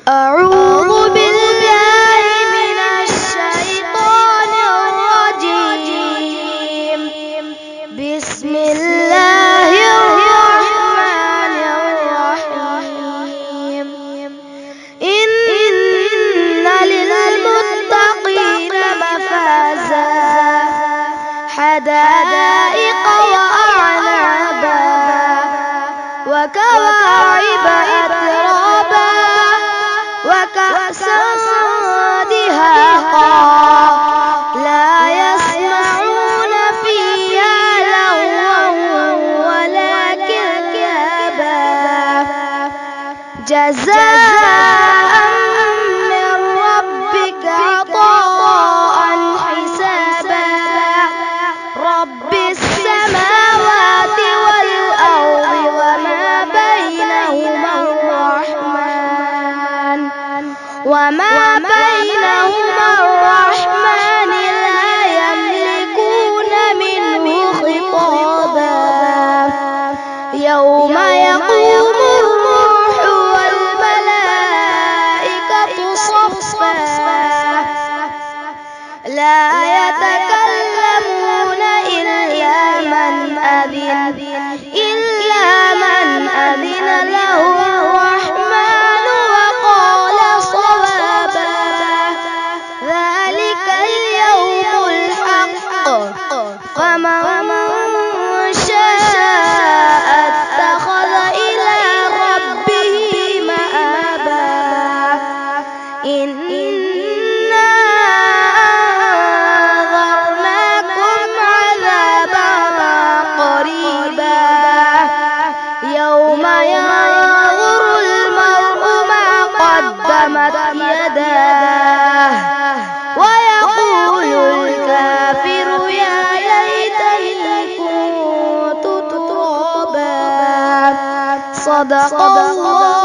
أعوذ بالله من الشيطان الرجيم. بسم الله الرحمن الرحيم. إن للمتقين مفازا حدائق وأعنابا وكواعب أترابا وكأسا دهاقا لا يسمعون فيها لغوا ولا كذابا جزاء من ربك عطاء حسابا رب السماوات والأرض وما بينهما الرحمن لا يملكون منه خطابا يوم يقوم الروح والملائكة صفا لا يتكلمون إلا من أذن له الرحمن وقال صوابا ذلك اليوم الحق فمن شاء اتخذ إلى ربه مآبا إنا أنذرناكم عذابا قريبا يوم ينظر المرء ما قدمت يداه ويقول الكافر يا ليتني كنت ترابا صدق الله